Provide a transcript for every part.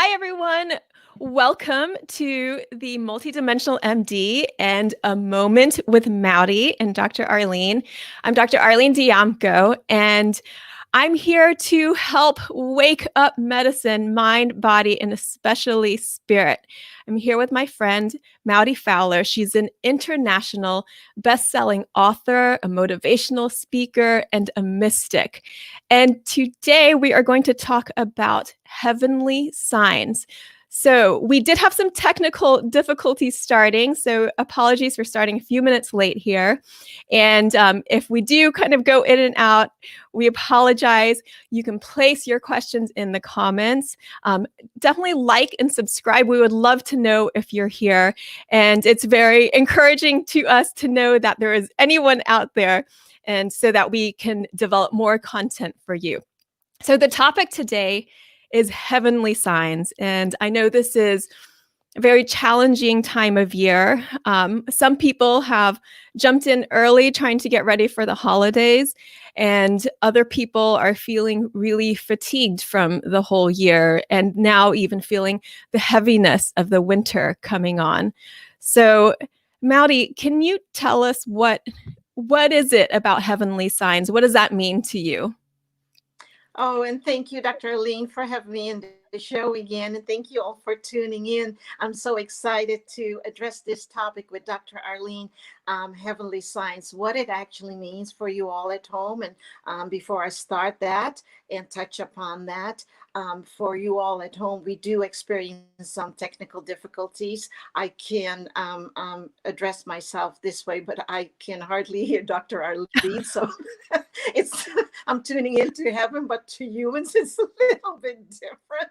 Hi, everyone. Welcome to the MultiDimensional MD and a moment with Maudy and Dr. Arlene. I'm Dr. Arlene Dijamco, and I'm here to help wake up medicine, mind, body, and especially spirit. I'm here with my friend, Maudy Fowler. She's an international best-selling author, a motivational speaker, and a mystic. And today we are going to talk about heavenly signs. So we did have some technical difficulties starting, so apologies for starting a few minutes late here. And if we do kind of go in and out, we apologize. You can place your questions in the comments. Definitely like and subscribe. We would love to know if you're here. And it's very encouraging to us to know that there is anyone out there, and so that we can develop more content for you. So the topic today is heavenly signs. And I know this is a very challenging time of year. Some people have jumped in early trying to get ready for the holidays, and other people are feeling really fatigued from the whole year and now even feeling the heaviness of the winter coming on. So, Maudy, can you tell us what is it about heavenly signs? What does that mean to you? Oh, and thank you, Dr. Arlene, for having me in the show again. And thank you all for tuning in. I'm so excited to address this topic with Dr. Arlene, heavenly signs, what it actually means for you all at home. And before I start that and touch upon that, for you all at home, we do experience some technical difficulties. I can address myself this way, but I can hardly hear Dr. Arlene. So it's I'm tuning into heaven, but to humans it's a little bit different.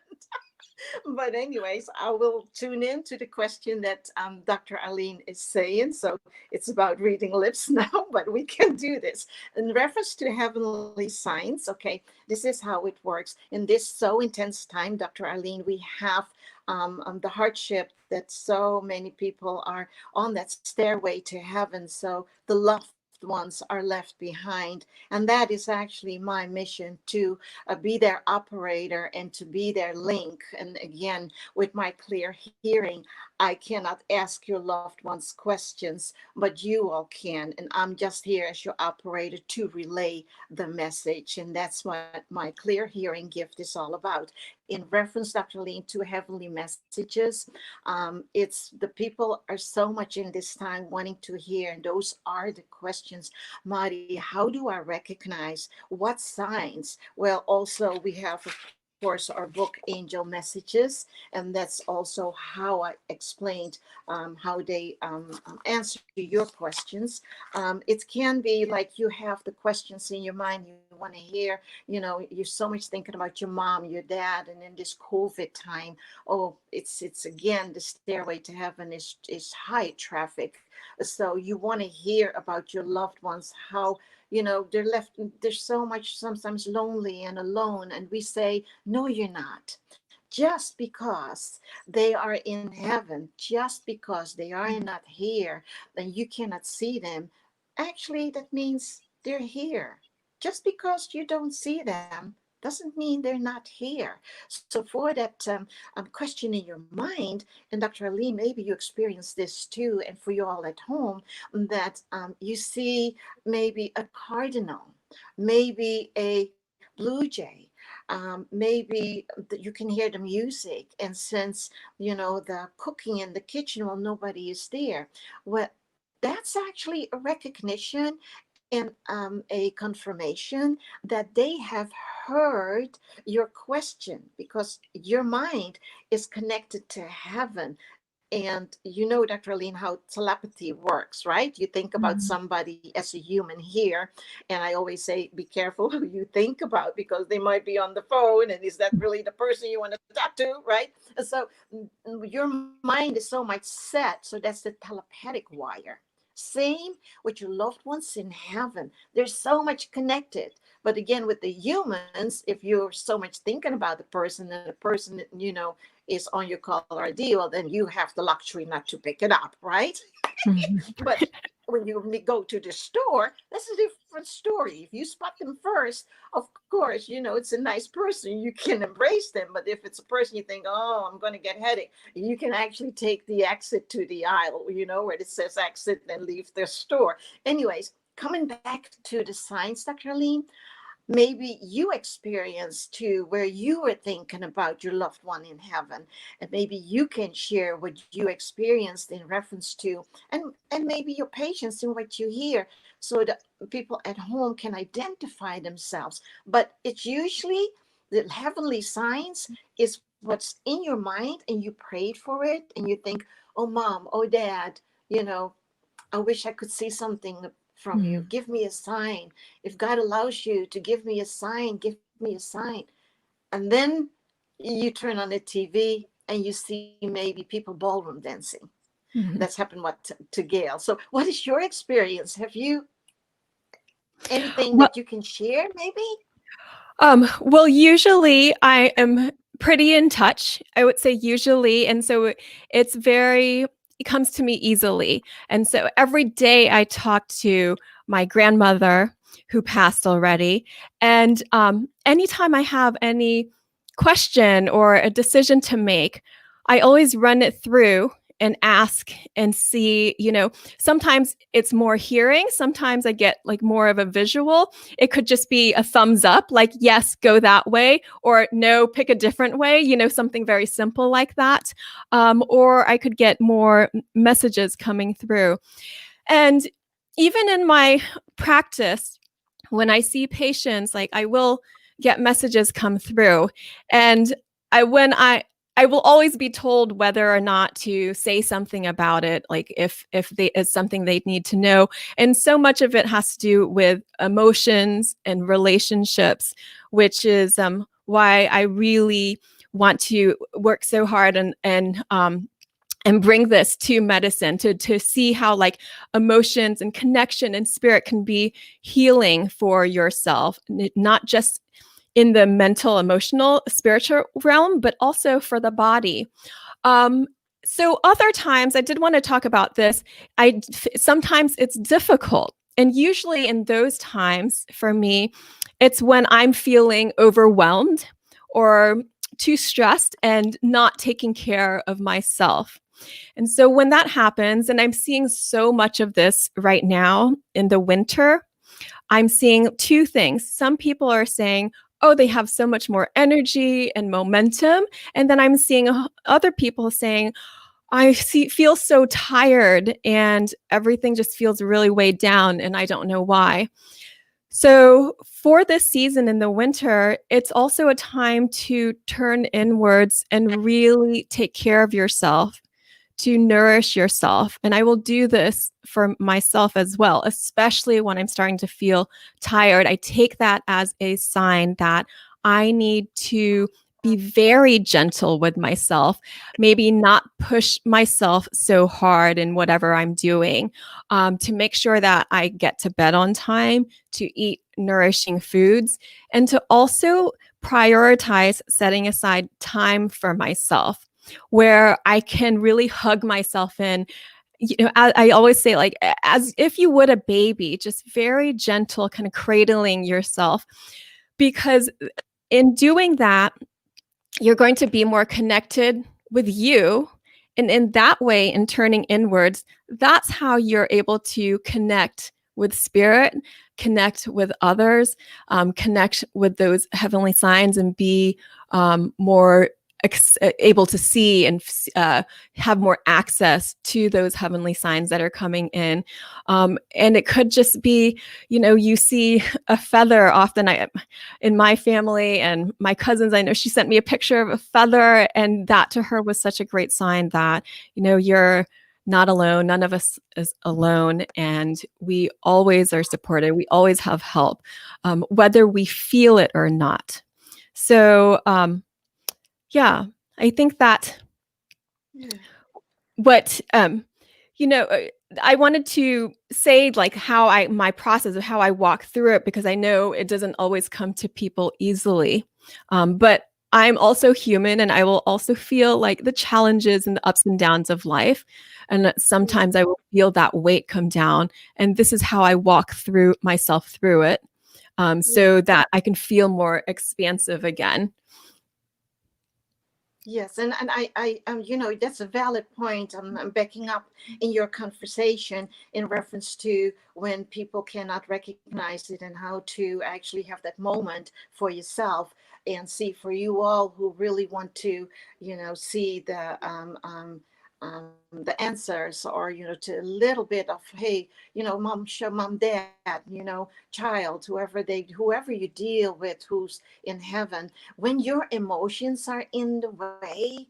But anyways, I will tune in to the question that Dr. Arlene is saying. So it's about reading lips now, but we can do this. In reference to heavenly signs, okay, this is how it works. In this so intense time, Dr. Arlene, we have the hardship that so many people are on that stairway to heaven. So the loved ones are left behind. And that is actually my mission, to be their operator and to be their link. And again, with my clear hearing, I cannot ask your loved ones questions, but you all can. And I'm just here as your operator to relay the message. And that's what my clear hearing gift is all about. In reference, Dr. Lee, to heavenly messages, it's the people are so much in this time wanting to hear, and those are the questions. Maudy, how do I recognize what signs? Well, also we have, of course, our book Angel Messages, and that's also how I explained how they answer your questions. It can be like you have the questions in your mind you want to hear. You know, you're so much thinking about your mom, your dad, and in this COVID time, oh, it's again, the stairway to heaven is high traffic. So you want to hear about your loved ones, how they're so much sometimes lonely and alone, and we say, no, you're not. Just because they are in heaven, just because they are not here, then you cannot see them. Actually, that means they're here. Just because you don't see them doesn't mean they're not here. So for that question in your mind, and Dr. Ali, maybe you experience this too, and for you all at home, that you see maybe a cardinal, maybe a blue jay, maybe you can hear the music, and since the cooking in the kitchen, well, nobody is there. Well, that's actually a recognition and a confirmation that they have heard your question, because your mind is connected to heaven. And Dr. Aline, how telepathy works, right? You think about somebody as a human here. And I always say, be careful who you think about, because they might be on the phone. And is that really the person you want to talk to, right? And so your mind is so much set. So that's the telepathic wire. Same with your loved ones in heaven. They're so much connected. But again, with the humans, if you're so much thinking about the person, and the person, is on your caller ID, well, then you have the luxury not to pick it up, right? But when you go to the store, that's a different story. If you spot them first, of course, it's a nice person. You can embrace them. But if it's a person you think, oh, I'm going to get headache, you can actually take the exit to the aisle, where it says exit and leave the store. Anyways, coming back to the science, Dr. Aline, maybe you experienced too, where you were thinking about your loved one in heaven, and maybe you can share what you experienced in reference to, and maybe your patients in what you hear, so that people at home can identify themselves. But it's usually the heavenly signs is what's in your mind, and you prayed for it, and you think, oh mom, oh dad, I wish I could see something from you. Mhm. Give me a sign. If God allows you to give me a sign, give me a sign. And then you turn on the TV and you see maybe people ballroom dancing. Mhm. That's happened to Gail. So what is your experience? Have you anything Well, that you can share maybe? well, usually I am pretty in touch. I would say usually, and so it's very it comes to me easily. And so every day I talk to my grandmother who passed already, and anytime I have any question or a decision to make, I always run it through and ask and see. Sometimes it's more hearing, sometimes I get like more of a visual. It could just be a thumbs up, like, yes, go that way, or no, pick a different way, something very simple like that. Or I could get more messages coming through. And even in my practice, when I see patients, like I will get messages come through. And when I will always be told whether or not to say something about it, like if it's something they need to know. And so much of it has to do with emotions and relationships, which is why I really want to work so hard and bring this to medicine, to see how like emotions and connection and spirit can be healing for yourself, not just in the mental, emotional, spiritual realm, but also for the body. Um, so other times, I did want to talk about this. Sometimes it's difficult, and usually in those times, for me, it's when I'm feeling overwhelmed or too stressed and not taking care of myself. And so when that happens, and I'm seeing so much of this right now in the winter, I'm seeing two things. Some people are saying, oh, they have so much more energy and momentum. And then I'm seeing other people saying, feel so tired and everything just feels really weighed down and I don't know why. So, for this season in the winter, it's also a time to turn inwards and really take care of yourself, to nourish yourself. And I will do this for myself as well, especially when I'm starting to feel tired. I take that as a sign that I need to be very gentle with myself, maybe not push myself so hard in whatever I'm doing, to make sure that I get to bed on time, to eat nourishing foods, and to also prioritize setting aside time for myself where I can really hug myself in. I always say, like, as if you would a baby, just very gentle, kind of cradling yourself. Because in doing that, you're going to be more connected with you. And in that way, in turning inwards, that's how you're able to connect with spirit, connect with others, connect with those heavenly signs, and be more able to see and have more access to those heavenly signs that are coming in. And it could just be, you see a feather often. In my family and my cousins, I know she sent me a picture of a feather, and that to her was such a great sign that, you're not alone. None of us is alone. And we always are supported. We always have help, whether we feel it or not. So, yeah, I think that Yeah. what you know uh, I wanted to say, like, how my process of how I walk through it, because I know it doesn't always come to people easily, but I'm also human, and I will also feel like the challenges and the ups and downs of life. And Yeah. sometimes I will feel that weight come down. And this is how I walk through myself through it, Yeah. so that I can feel more expansive again. Yes, that's a valid point. I'm backing up in your conversation in reference to when people cannot recognize it and how to actually have that moment for yourself and see for you all who really want to, see the answers, or to a little bit of, hey, mom, show mom, dad, child, whoever you deal with, who's in heaven, when your emotions are in the way,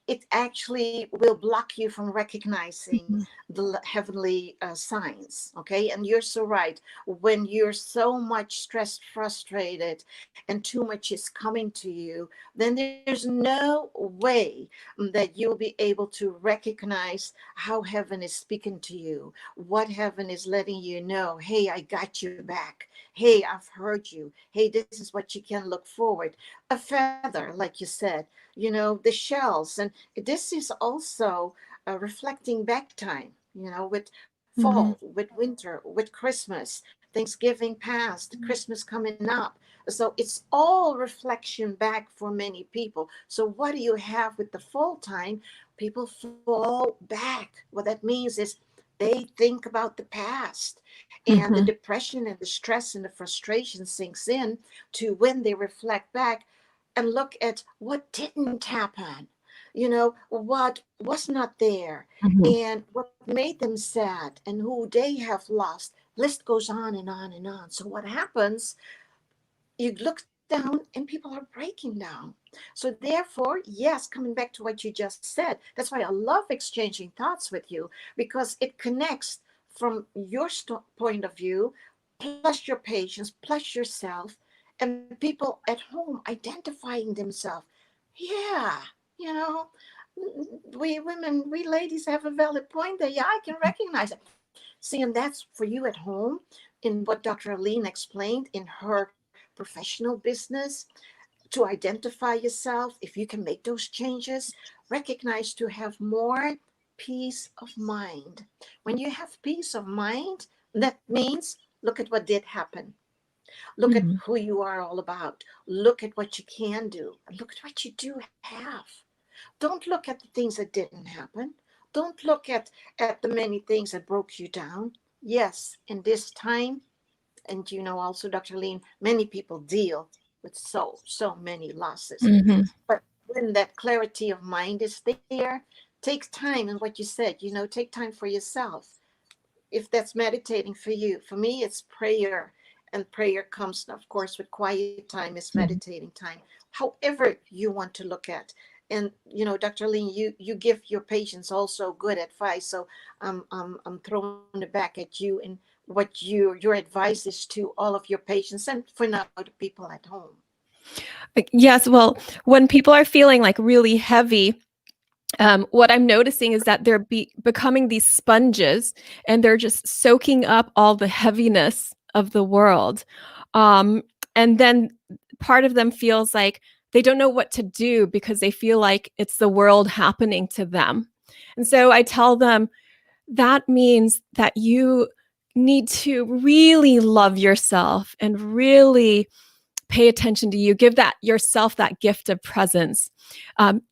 it actually will block you from recognizing Mhm. the heavenly signs. Okay, and you're so right. When you're so much stressed, frustrated, and too much is coming to you, then there's no way that you'll be able to recognize how heaven is speaking to you, what heaven is letting you know. Hey, I got you back. Hey, I've heard you. Hey, this is what you can look forward. A feather, like you said, the shells. And this is also reflecting back time, with fall, Mhm. with winter, with Christmas, Thanksgiving past, Christmas coming up. So it's all reflection back for many people. So what do you have with the fall time? People fall back. What that means is they think about the past, and the Mhm. depression and the stress and the frustration sinks in to when they reflect back and look at what didn't happen, what was not there, Mhm. and what made them sad, and who they have lost. List goes on and on and on. So what happens, you look down and people are breaking down. So therefore, yes, coming back to what you just said, that's why I love exchanging thoughts with you, because it connects from your point of view, plus your patients, plus yourself, and people at home identifying themselves. Yeah, you know, we women, we ladies have a valid point there. Yeah, I can recognize it. See, and that's for you at home, in what Dr. Aline explained in her professional business, to identify yourself. If you can make those changes, recognize to have more peace of mind. When you have peace of mind, that means look at what did happen. Look at Mhm. who you are all about. Look at what you can do. And look at what you do have. Don't look at the things that didn't happen. Don't look at the many things that broke you down. Yes, in this time, and also, Dr. Lean, many people deal with so many losses. Mhm. But when that clarity of mind is there, take time. And what you said, take time for yourself. If that's meditating for you, for me, it's prayer. And prayer comes, of course, with quiet time, is Mhm. meditating time. However you want to look at. And Dr. Lean, you give your patients also good advice. So I'm throwing it back at you, and what your advice is to all of your patients, and for now the people at home. Yes, well, when people are feeling like really heavy, what I'm noticing is that they're becoming these sponges, and they're just soaking up all the heaviness of the world. Um, and then part of them feels like they don't know what to do because they feel like it's the world happening to them. And so I tell them that means that you need to really love yourself and really pay attention to you. Give that yourself that gift of presence.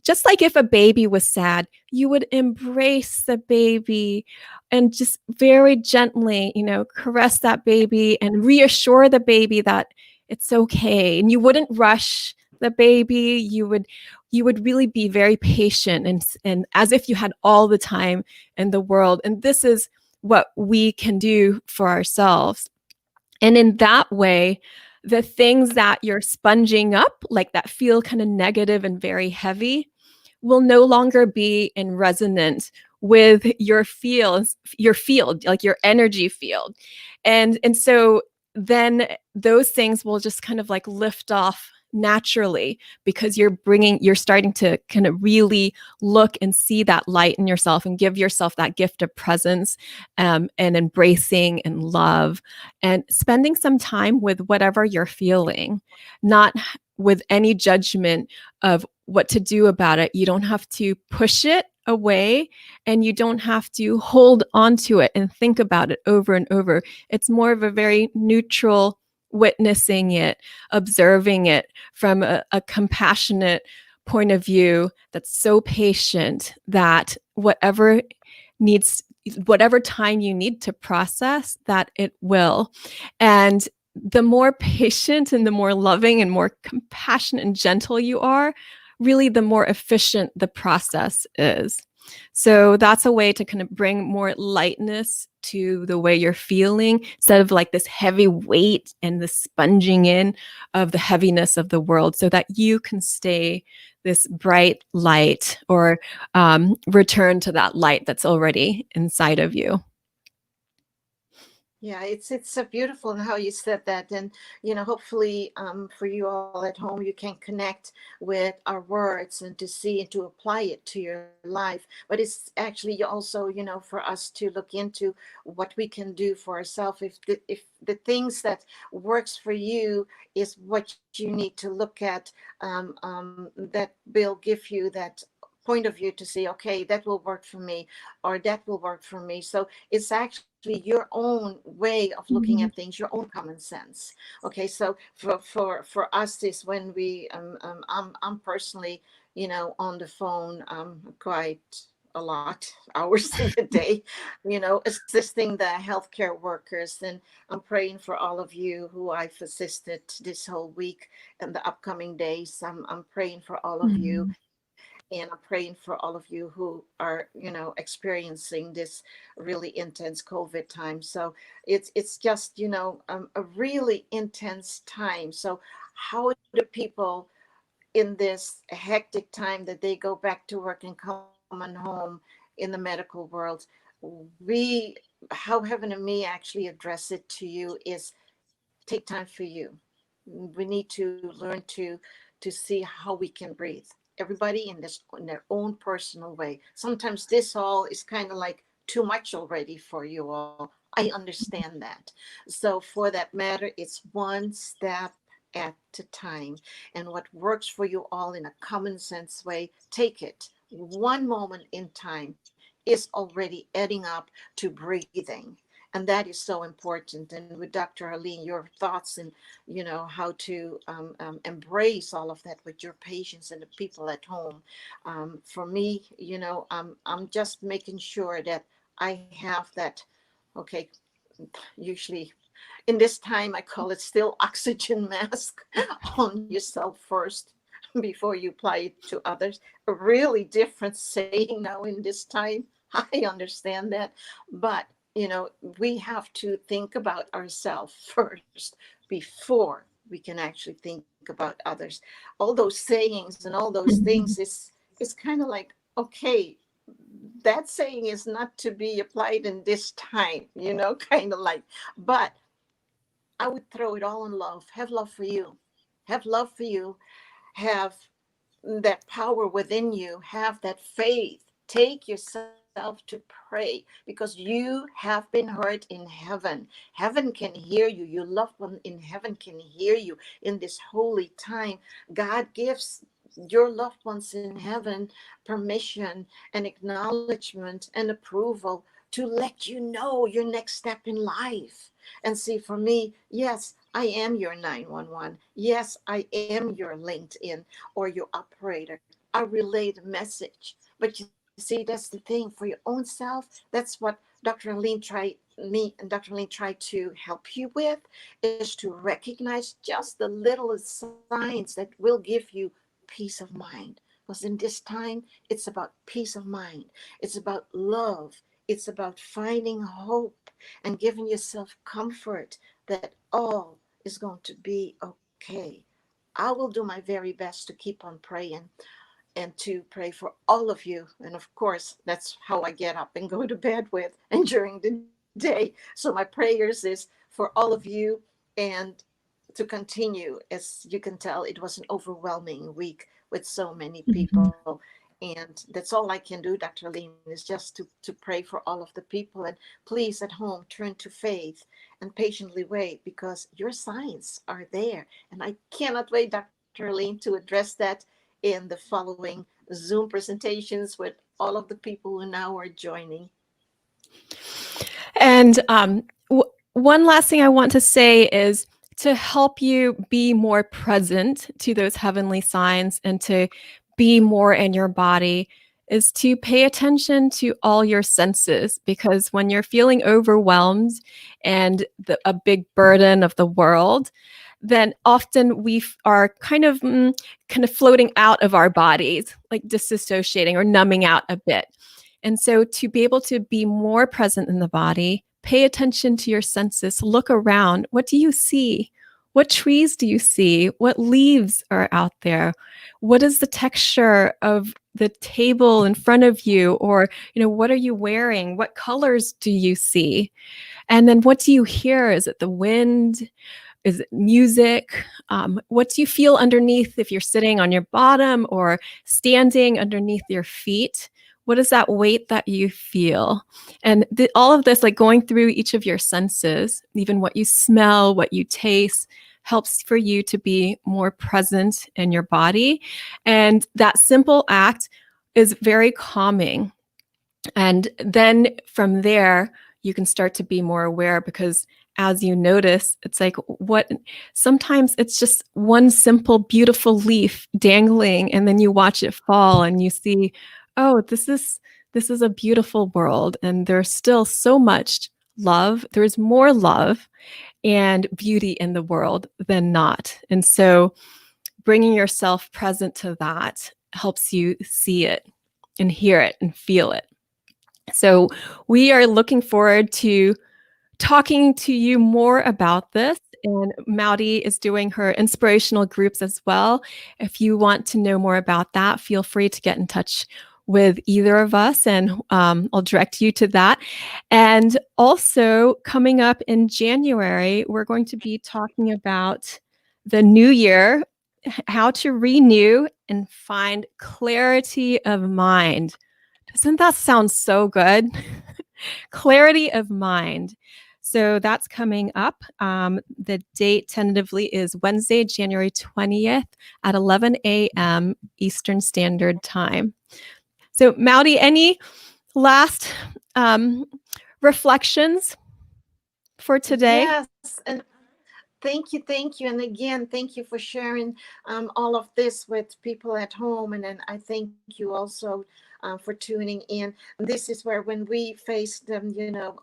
Just like if a baby was sad, you would embrace the baby and just very gently, caress that baby and reassure the baby that it's okay. And you wouldn't rush the baby. You would really be very patient and as if you had all the time in the world. And this is what we can do for ourselves. And in that way, the things that you're sponging up, like that feel kind of negative and very heavy, will no longer be in resonance with your field, like your energy field. And so then those things will just kind of like lift off naturally because you're starting to kind of really look and see that light in yourself and give yourself that gift of presence, and embracing and love and spending some time with whatever you're feeling, not with any judgment of what to do about it. You don't have to push it away, and you don't have to hold onto it and think about it over and over. It's more of a very neutral witnessing it, observing it from a compassionate point of view that's so patient that needs whatever time you need to process that, it will. And the more patient and the more loving and more compassionate and gentle you are, really the more efficient the process is. So that's a way to kind of bring more lightness to the way you're feeling, instead of like this heavy weight and the sponging in of the heaviness of the world, so that you can stay this bright light, or return to that light that's already inside of you. Yeah, it's so beautiful in how you said that, and hopefully, for you all at home, you can connect with our words and to see and to apply it to your life. But it's actually also, for us to look into what we can do for ourselves. If the things that works for you is what you need to look at, that will give you that point of view to see, okay, that will work for me, or that will work for me. So it's actually your own way of looking Mhm. at things, your own common sense. Okay, so for us is when we I'm personally, on the phone quite a lot hours in the day, assisting the healthcare workers. And I'm praying for all of you who I've assisted this whole week and the upcoming days. I'm praying for all of you, Mhm. and I'm praying for all of you who are, experiencing this really intense COVID time. So it's just, a really intense time. So how do people in this hectic time that they go back to work and come on home in the medical world, we how Heaven and me actually address it to you is take time for you. We need to learn to see how we can breathe, everybody in their own personal way. Sometimes this all is kind of like too much already for you all. I understand that. So for that matter, it's one step at a time. And what works for you all in a common sense way, take it one moment in time, is already adding up to breathing. And that is so important. And with Dr. Arlene, your thoughts and how to embrace all of that with your patients and the people at home. For me, I'm just making sure that I have that. Okay, usually in this time, I call it still oxygen mask on yourself first before you apply it to others. A really different saying now in this time. I understand that. But, we have to think about ourselves first before we can actually think about others. All those sayings and all those things Mhm. is kind of like, okay, that saying is not to be applied in this time, kind of like. But I would throw it all in love. Have love for you. Have love for you. Have that power within you. Have that faith. Take yourself to pray because you have been heard in heaven. Heaven can hear you. Your loved one in heaven can hear you in this holy time. God gives your loved ones in heaven permission and acknowledgement and approval to let you know your next step in life. And see, for me, yes, I am your 911. Yes, I am your LinkedIn or your operator. I relay the message. But you see, that's the thing, for your own self. That's what Dr. Arlene tried to help you with, is to recognize just the littlest signs that will give you peace of mind. Because in this time, it's about peace of mind. It's about love. It's about finding hope and giving yourself comfort that all is going to be okay. I will do my very best to keep on praying and to pray for all of you. And of course, that's how I get up and go to bed with and during the day. So my prayers is for all of you, and to continue. As you can tell, it was an overwhelming week with so many Mhm. people. And that's all I can do, Dr. Lean, is just to pray for all of the people. And please, at home, turn to faith and patiently wait, because your signs are there. And I cannot wait, Dr. Arlene to address that in the following Zoom presentations with all of the people who now are joining. And one last thing I want to say is to help you be more present to those heavenly signs and to be more in your body is to pay attention to all your senses, because when you're feeling overwhelmed and a big burden of the world, then often we are kind of floating out of our bodies, like disassociating or numbing out a bit. And so to be able to be more present in the body, pay attention to your senses, look around. What do you see? What trees do you see? What leaves are out there? What is the texture of the table in front of you? Or, what are you wearing? What colors do you see? And then what do you hear? Is it the wind? Is it music? What do you feel underneath if you're sitting on your bottom or standing underneath your feet? What is that weight that you feel? And all of this, like going through each of your senses, even what you smell, what you taste, helps for you to be more present in your body. And that simple act is very calming. And then from there, you can start to be more aware, because as you notice, it's like sometimes it's just one simple, beautiful leaf dangling, and then you watch it fall and you see, oh, this is a beautiful world. And there's still so much love. There's more love and beauty in the world than not. And so bringing yourself present to that helps you see it and hear it and feel it. So we are looking forward to talking to you more about this. And Maudy is doing her inspirational groups as well. If you want to know more about that, feel free to get in touch with either of us, and I'll direct you to that. And also, coming up in January, we're going to be talking about the new year, how to renew and find clarity of mind. Doesn't that sound so good? Clarity of mind. So that's coming up. The date tentatively is Wednesday, January 20th at 11 a.m. Eastern Standard Time. So, Maudy, any last reflections for today? Yes, and thank you, and again, thank you for sharing all of this with people at home, and then I thank you also for tuning in. This is where when we face them,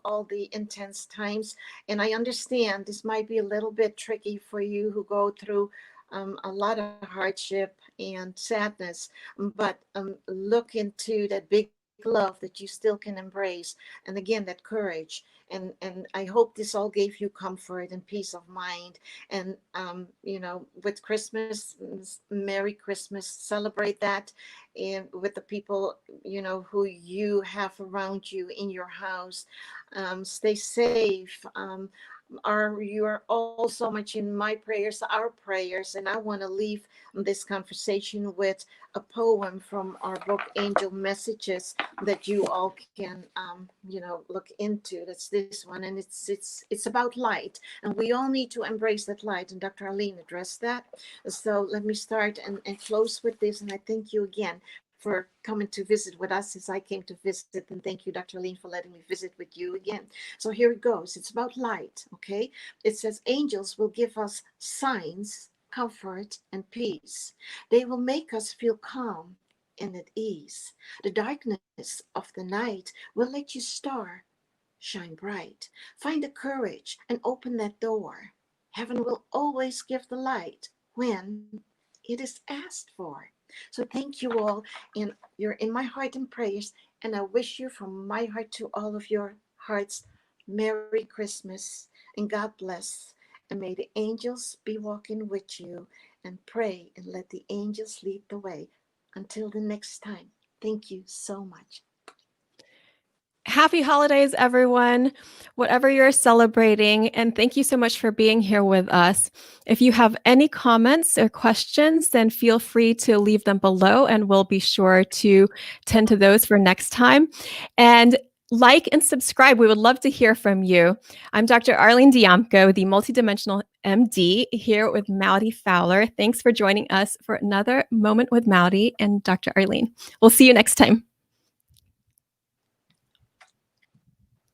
all the intense times, and I understand this might be a little bit tricky for you who go through a lot of hardship and sadness, but look into that big love that you still can embrace, and again, that courage. And I hope this all gave you comfort and peace of mind. And with Christmas, Merry Christmas, celebrate that, and with the people who you have around you in your house. Stay safe. You are all so much in my prayers, our prayers, and I want to leave this conversation with a poem from our book Angel Messages that you all can look into. That's this one, and it's about light, and we all need to embrace that light, and Dr. Arlene addressed that. So let me start and close with this, and I thank you again for coming to visit with us as I came to visit. And thank you, Dr. Arlene, for letting me visit with you again. So here it goes. It's about light, okay? It says, angels will give us signs, comfort, and peace. They will make us feel calm and at ease. The darkness of the night will let you star shine bright. Find the courage and open that door. Heaven will always give the light when it is asked for. So thank you all, and you're in my heart and prayers, and I wish you from my heart to all of your hearts, Merry Christmas, and God bless. And may the angels be walking with you, and pray and let the angels lead the way. Until the next time, thank you so much. Happy holidays, everyone, whatever you're celebrating. And thank you so much for being here with us. If you have any comments or questions, then feel free to leave them below, and we'll be sure to tend to those for next time. And like and subscribe. We would love to hear from you. I'm Dr. Arlene Dijamco, the MultiDimensional MD, here with Maudy Fowler. Thanks for joining us for another Moment with Maudy and Dr. Arlene. We'll see you next time.